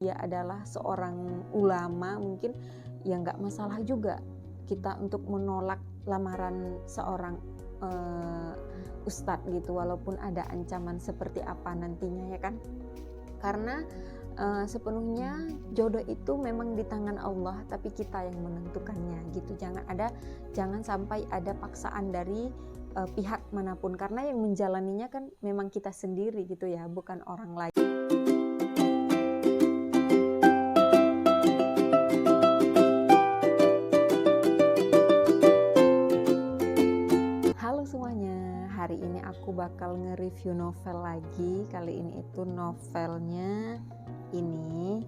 dia adalah seorang ulama, mungkin ya nggak masalah juga kita untuk menolak lamaran seorang ustadz gitu, walaupun ada ancaman seperti apa nantinya, ya kan? Karena sepenuhnya jodoh itu memang di tangan Allah, tapi kita yang menentukannya gitu. Jangan sampai ada paksaan dari pihak manapun, karena yang menjalaninya kan memang kita sendiri gitu ya, bukan orang lain. Halo semuanya, hari ini aku bakal nge-review novel lagi. Kali ini itu novelnya ini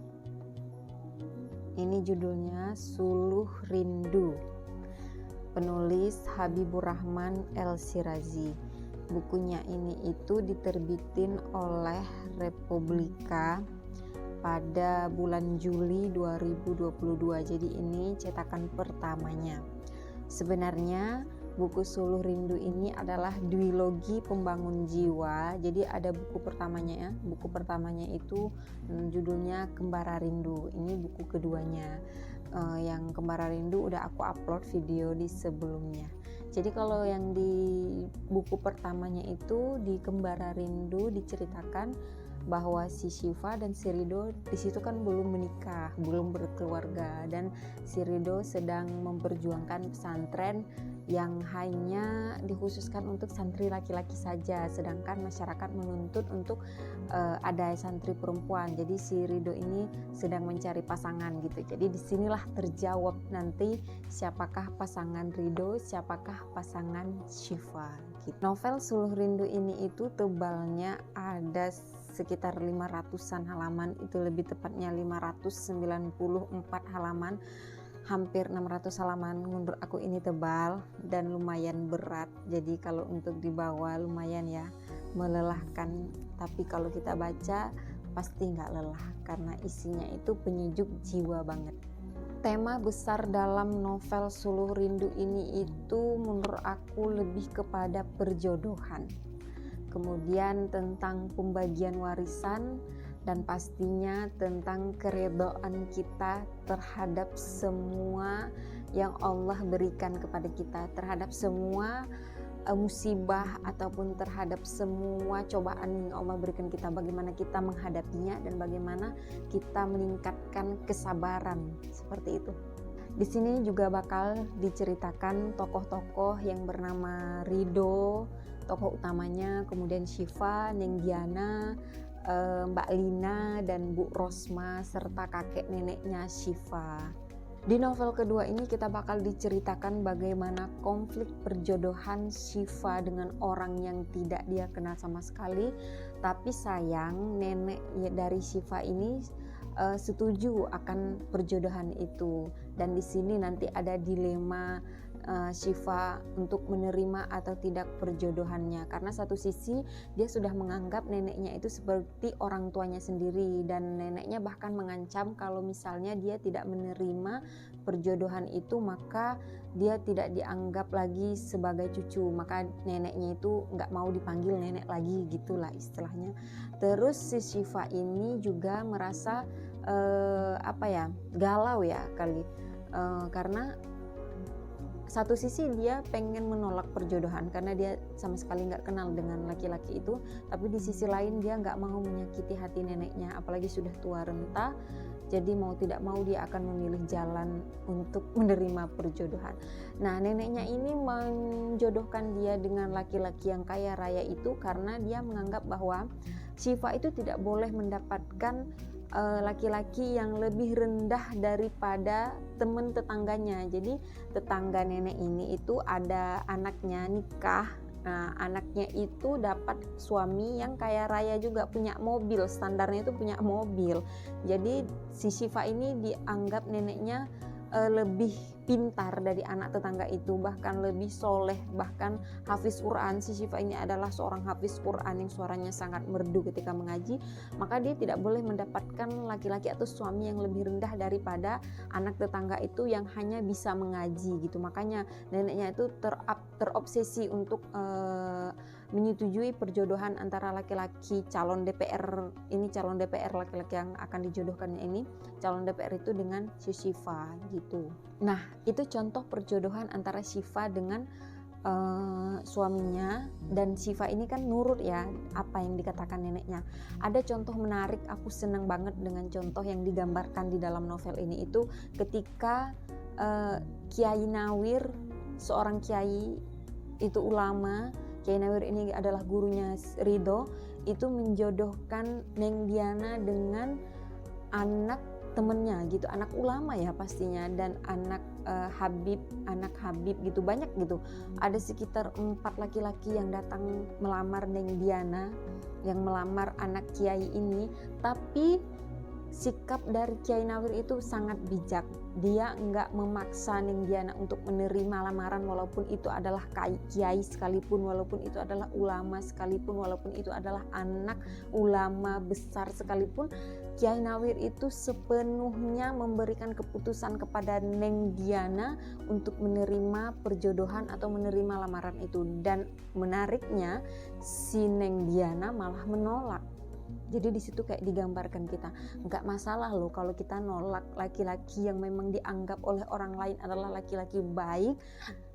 judulnya Suluh Rindu, penulis Habibur Rahman El-Shirazi. Bukunya ini itu diterbitin oleh Republika pada bulan Juli 2022. Jadi ini cetakan pertamanya. Sebenarnya buku Suluh Rindu ini adalah duologi pembangun jiwa. Jadi ada buku pertamanya ya. Buku pertamanya itu judulnya Kembara Rindu. Ini buku keduanya. Yang Kembara Rindu udah aku upload video di sebelumnya. Jadi kalau yang di buku pertamanya itu, di Kembara Rindu, diceritakan bahwa si Syifa dan si Ridho di situ kan belum menikah, belum berkeluarga, dan si Ridho sedang memperjuangkan pesantren yang hanya dikhususkan untuk santri laki-laki saja, sedangkan masyarakat menuntut untuk ada santri perempuan. Jadi si Ridho ini sedang mencari pasangan gitu. Jadi disinilah terjawab nanti siapakah pasangan Ridho, siapakah pasangan Syifa gitu. Novel Suluh Rindu ini itu tebalnya ada sekitar 500-an halaman, itu lebih tepatnya 594 halaman, hampir 600 halaman. Menurut aku ini tebal dan lumayan berat, jadi kalau untuk dibawa lumayan ya melelahkan, tapi kalau kita baca pasti nggak lelah karena isinya itu penyejuk jiwa banget. Tema besar dalam novel Suluh Rindu ini itu menurut aku lebih kepada perjodohan, kemudian tentang pembagian warisan, dan pastinya tentang keredaan kita terhadap semua yang Allah berikan kepada kita, terhadap semua musibah ataupun terhadap semua cobaan yang Allah berikan kita, bagaimana kita menghadapinya dan bagaimana kita meningkatkan kesabaran, seperti itu. Di sini juga bakal diceritakan tokoh-tokoh yang bernama Ridho, tokoh utamanya, kemudian Syifa, Neng Diana, Mbak Lina, dan Bu Rosma, serta kakek neneknya Syifa. Di novel kedua ini kita bakal diceritakan bagaimana konflik perjodohan Syifa dengan orang yang tidak dia kenal sama sekali, tapi sayang nenek dari Syifa ini setuju akan perjodohan itu. Dan di sini nanti ada dilema Syifa untuk menerima atau tidak perjodohannya, karena satu sisi dia sudah menganggap neneknya itu seperti orang tuanya sendiri, dan neneknya bahkan mengancam kalau misalnya dia tidak menerima perjodohan itu maka dia tidak dianggap lagi sebagai cucu, maka neneknya itu nggak mau dipanggil nenek lagi, gitulah istilahnya. Terus si Syifa ini juga merasa galau ya kali, karena satu sisi dia pengen menolak perjodohan karena dia sama sekali nggak kenal dengan laki-laki itu, tapi di sisi lain dia nggak mau menyakiti hati neneknya, apalagi sudah tua renta. Jadi mau tidak mau dia akan memilih jalan untuk menerima perjodohan. Nah, neneknya ini menjodohkan dia dengan laki-laki yang kaya raya itu karena dia menganggap bahwa Syifa itu tidak boleh mendapatkan laki-laki yang lebih rendah daripada teman tetangganya. Jadi tetangga nenek ini itu ada anaknya nikah. Nah, anaknya itu dapat suami yang kaya raya juga, punya mobil, standarnya itu punya mobil. Jadi si Syifa ini dianggap neneknya lebih pintar dari anak tetangga itu, bahkan lebih soleh, bahkan hafiz Quran. Si Syifa ini adalah seorang hafiz Quran yang suaranya sangat merdu ketika mengaji, maka dia tidak boleh mendapatkan laki-laki atau suami yang lebih rendah daripada anak tetangga itu yang hanya bisa mengaji gitu. Makanya neneknya itu terobsesi untuk menyetujui perjodohan antara laki-laki calon DPR ini, calon DPR laki-laki yang akan dijodohkannya ini, calon DPR itu dengan si Syifa gitu. Nah, itu contoh perjodohan antara Syifa dengan suaminya, dan Syifa ini kan nurut ya apa yang dikatakan neneknya. Ada contoh menarik, aku senang banget dengan contoh yang digambarkan di dalam novel ini, itu ketika Kiai Nawir, seorang kiai itu ulama, Kiai Nawir ini adalah gurunya Ridho, itu menjodohkan Neng Diana dengan anak temennya gitu, anak ulama ya pastinya, dan anak Habib gitu, banyak gitu. Ada sekitar 4 laki-laki yang datang melamar Neng Diana, yang melamar anak kiai ini. Tapi sikap dari Kiai Nawir itu sangat bijak. Dia enggak memaksa Neng Diana untuk menerima lamaran, walaupun itu adalah kiai sekalipun, walaupun itu adalah ulama sekalipun, walaupun itu adalah anak ulama besar sekalipun. Kiai Nawir itu sepenuhnya memberikan keputusan kepada Neng Diana untuk menerima perjodohan atau menerima lamaran itu. Dan menariknya, si Neng Diana malah menolak. Jadi di situ kayak digambarkan kita, nggak masalah loh kalau kita nolak laki-laki yang memang dianggap oleh orang lain adalah laki-laki baik,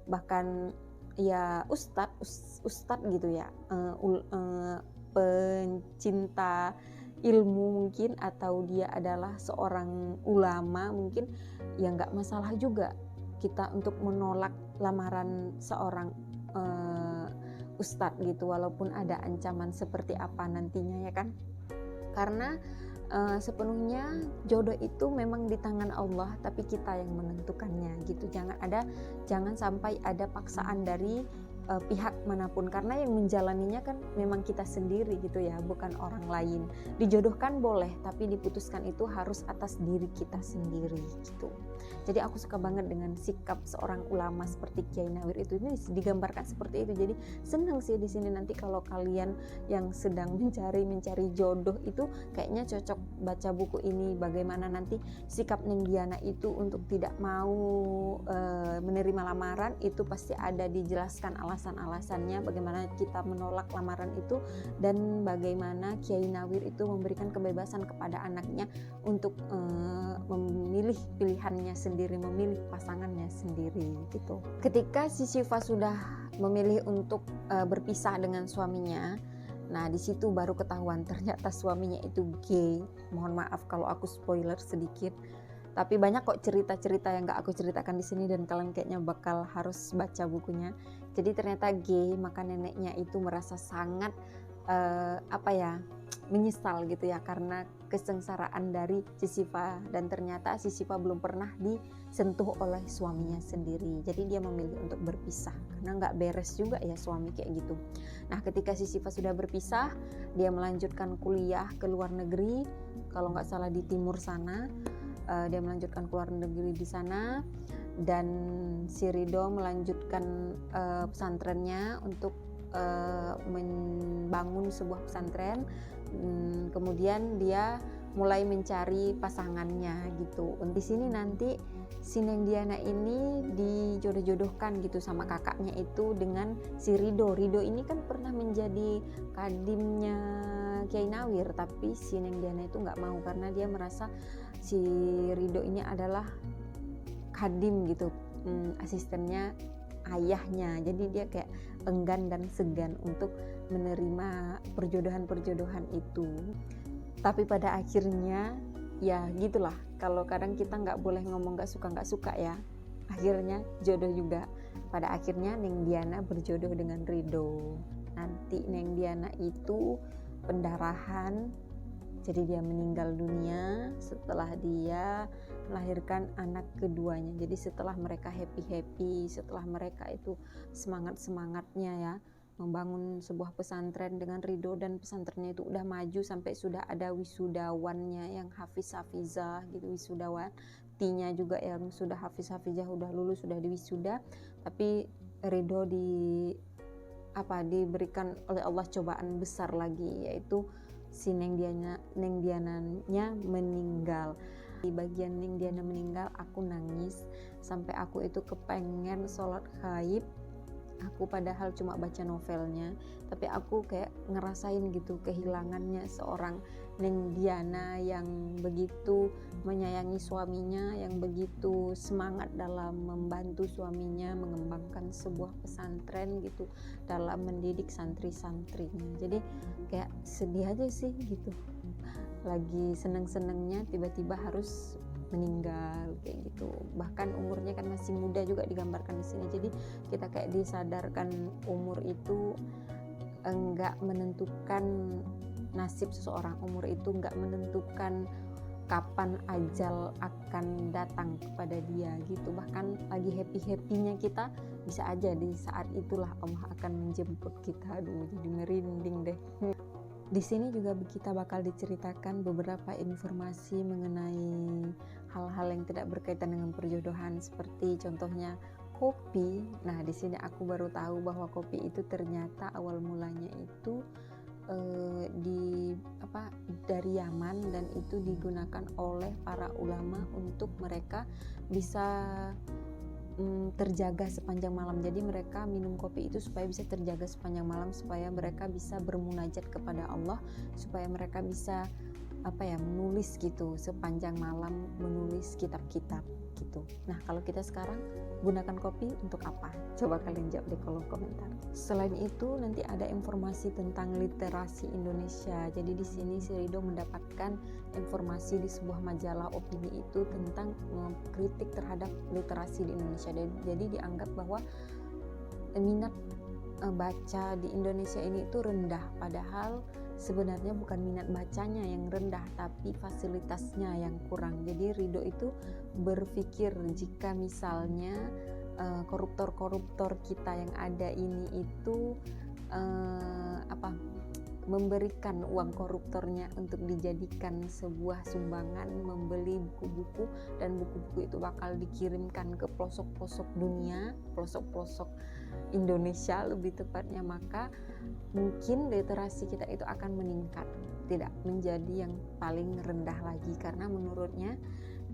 bahkan ya ustadz gitu ya, pencinta ilmu mungkin, atau dia adalah seorang ulama mungkin, ya nggak masalah juga kita untuk menolak lamaran seorang ustadz gitu, walaupun ada ancaman seperti apa nantinya ya kan. Karena sepenuhnya jodoh itu memang di tangan Allah, tapi kita yang menentukannya gitu. Jangan sampai ada paksaan dari pihak manapun, karena yang menjalaninya kan memang kita sendiri gitu ya, bukan orang lain. Dijodohkan boleh, tapi diputuskan itu harus atas diri kita sendiri gitu. Jadi aku suka banget dengan sikap seorang ulama seperti Kiai Nawir itu, ini digambarkan seperti itu. Jadi senang sih di sini nanti kalau kalian yang sedang mencari jodoh itu kayaknya cocok baca buku ini, bagaimana nanti sikap Neng Diana itu untuk tidak mau menerima lamaran itu pasti ada dijelaskan alasan-alasannya, bagaimana kita menolak lamaran itu, dan bagaimana Kiai Nawir itu memberikan kebebasan kepada anaknya untuk memilih pilihannya sendiri, memilih pasangannya sendiri gitu. Ketika si Syifa sudah memilih untuk berpisah dengan suaminya, nah di situ baru ketahuan ternyata suaminya itu gay. Mohon maaf kalau aku spoiler sedikit, tapi banyak kok cerita-cerita yang gak aku ceritakan di sini dan kalian kayaknya bakal harus baca bukunya. Jadi ternyata gay, maka neneknya itu merasa sangat menyesal gitu ya, karena kesengsaraan dari si Syifa, dan ternyata si Syifa belum pernah disentuh oleh suaminya sendiri. Jadi dia memilih untuk berpisah karena nggak beres juga ya suami kayak gitu. Nah ketika si Syifa sudah berpisah, dia melanjutkan kuliah ke luar negeri, kalau nggak salah di timur sana. Dia melanjutkan ke luar negeri di sana, dan si Ridho melanjutkan pesantrennya untuk membangun sebuah pesantren. Kemudian dia mulai mencari pasangannya gitu. Di sini nanti si Neng Diana ini dijodoh-jodohkan gitu sama kakaknya itu dengan si Ridho. Ridho ini kan pernah menjadi kadimnya Kiai Nawir, tapi si Neng Diana itu nggak mau karena dia merasa si Ridho ini adalah kadim gitu, asistennya ayahnya. Jadi dia kayak enggan dan segan untuk menerima perjodohan itu. Tapi pada akhirnya ya gitulah, kalau kadang kita nggak boleh ngomong nggak suka ya, akhirnya jodoh juga. Pada akhirnya Neng Diana berjodoh dengan Ridho. Nanti Neng Diana itu pendarahan, jadi dia meninggal dunia setelah dia melahirkan anak keduanya. Jadi setelah mereka happy, setelah mereka itu semangatnya ya membangun sebuah pesantren dengan Ridho, dan pesantrennya itu udah maju sampai sudah ada wisudawannya yang hafizah gitu, wisudawatinya juga yang sudah hafizah udah lulus, sudah diwisuda. Tapi Ridho diberikan oleh Allah cobaan besar lagi, yaitu si Neng Diananya meninggal. Di bagian Neng Diana meninggal aku nangis sampai aku itu kepengen sholat gaib Aku padahal cuma baca novelnya, tapi aku kayak ngerasain gitu kehilangannya seorang Neng Diana yang begitu menyayangi suaminya, yang begitu semangat dalam membantu suaminya mengembangkan sebuah pesantren gitu, dalam mendidik santri-santrinya. Jadi kayak sedih aja sih gitu, lagi seneng-senengnya tiba-tiba harus meninggal kayak gitu. Bahkan umurnya kan masih muda juga digambarkan di sini. Jadi kita kayak disadarkan umur itu enggak menentukan nasib seseorang, umur itu enggak menentukan kapan ajal akan datang kepada dia gitu. Bahkan lagi happy-happynya kita, bisa aja di saat itulah Allah akan menjemput kita. Aduh, jadi merinding deh. Di sini juga kita bakal diceritakan beberapa informasi mengenai hal-hal yang tidak berkaitan dengan perjodohan, seperti contohnya kopi. Nah, di sini aku baru tahu bahwa kopi itu ternyata awal mulanya itu dari Yaman, dan itu digunakan oleh para ulama untuk mereka bisa terjaga sepanjang malam. Jadi mereka minum kopi itu supaya bisa terjaga sepanjang malam, supaya mereka bisa bermunajat kepada Allah, supaya mereka bisa menulis gitu sepanjang malam, menulis kitab-kitab gitu. Nah, kalau kita sekarang gunakan kopi untuk apa? Coba kalian jawab di kolom komentar. Selain itu nanti ada informasi tentang literasi Indonesia. Jadi di sini si Rido mendapatkan informasi di sebuah majalah opini itu tentang kritik terhadap literasi di Indonesia. Jadi dianggap bahwa minat baca di Indonesia ini itu rendah, padahal sebenarnya bukan minat bacanya yang rendah, tapi fasilitasnya yang kurang. Jadi Rido itu berpikir jika misalnya koruptor-koruptor kita yang ada ini itu memberikan uang koruptornya untuk dijadikan sebuah sumbangan, membeli buku-buku, dan buku-buku itu bakal dikirimkan ke pelosok-pelosok dunia, pelosok-pelosok Indonesia lebih tepatnya, maka mungkin literasi kita itu akan meningkat, tidak menjadi yang paling rendah lagi, karena menurutnya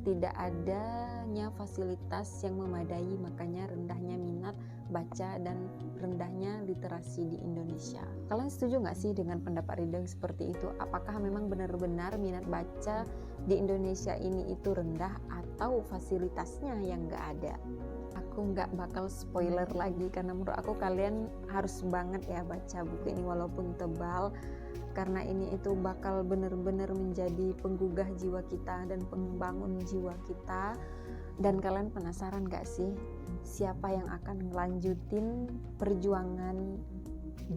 tidak adanya fasilitas yang memadai, makanya rendahnya minat baca dan rendahnya literasi di Indonesia. Kalian setuju nggak sih dengan pendapat Ridho seperti itu? Apakah memang benar-benar minat baca di Indonesia ini itu rendah, atau fasilitasnya yang nggak ada? Aku nggak bakal spoiler lagi, karena menurut aku kalian harus banget ya baca buku ini walaupun tebal, karena ini itu bakal benar-benar menjadi penggugah jiwa kita dan pembangun jiwa kita. Dan kalian penasaran gak sih siapa yang akan ngelanjutin perjuangan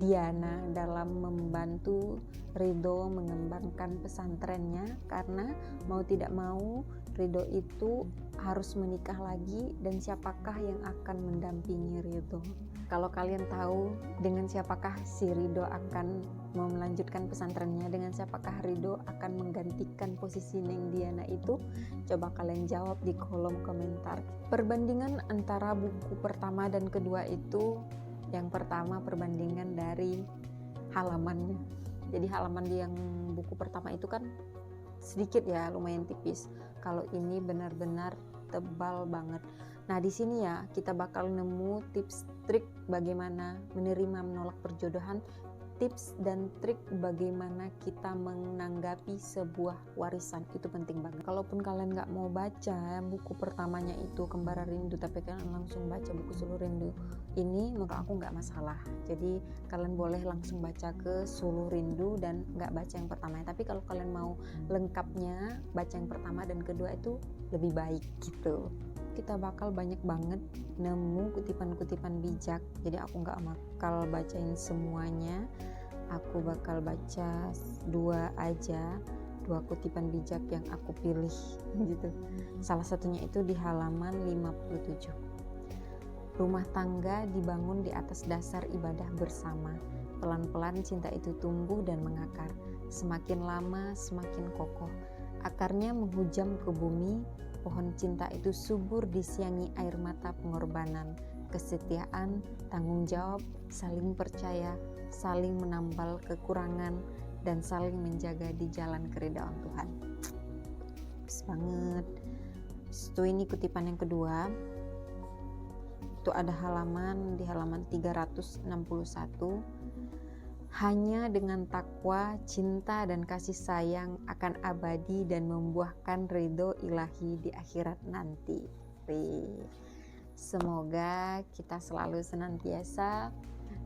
Diana dalam membantu Ridho mengembangkan pesantrennya? Karena mau tidak mau Ridho itu harus menikah lagi, dan siapakah yang akan mendampingi Ridho? Kalau kalian tahu dengan siapakah si Ridho akan mau melanjutkan pesantrennya, dengan siapakah Ridho akan menggantikan posisi Neng Diana itu, coba kalian jawab di kolom komentar. Perbandingan antara buku pertama dan kedua itu, yang pertama perbandingan dari halamannya. Jadi halaman yang buku pertama itu kan sedikit ya, lumayan tipis. Kalau ini benar-benar tebal banget. Nah, di sini ya kita bakal nemu tips trik bagaimana menerima menolak perjodohan, tips dan trik bagaimana kita menanggapi sebuah warisan. Itu penting banget. Kalaupun kalian nggak mau baca buku pertamanya itu Kembara Rindu, tapi kalian langsung baca buku Suluh Rindu ini, menurut aku nggak masalah. Jadi kalian boleh langsung baca ke Suluh Rindu dan nggak baca yang pertamanya. Tapi kalau kalian mau lengkapnya, baca yang pertama dan kedua itu lebih baik gitu. Kita bakal banyak banget nemu kutipan-kutipan bijak, jadi aku nggak bakal bacain semuanya, aku bakal baca dua kutipan bijak yang aku pilih gitu. Salah satunya itu di halaman 57. Rumah tangga dibangun di atas dasar ibadah bersama. Pelan-pelan cinta itu tumbuh dan mengakar, semakin lama semakin kokoh. Akarnya menghujam ke bumi. Pohon cinta itu subur disiangi air mata pengorbanan, kesetiaan, tanggung jawab, saling percaya, saling menambal kekurangan, dan saling menjaga di jalan keridhaan Tuhan. Bagus banget. Itu ini kutipan yang kedua. itu ada di halaman 361. Hanya dengan takwa, cinta, dan kasih sayang akan abadi dan membuahkan ridho ilahi di akhirat nanti. Semoga kita selalu senantiasa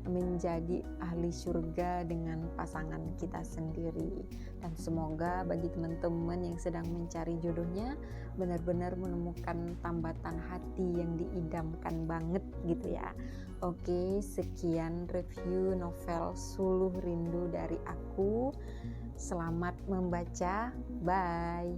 menjadi ahli surga dengan pasangan kita sendiri, dan semoga bagi teman-teman yang sedang mencari jodohnya benar-benar menemukan tambatan hati yang diidamkan banget gitu ya. Oke, sekian review novel Suluh Rindu dari aku. Selamat membaca, bye.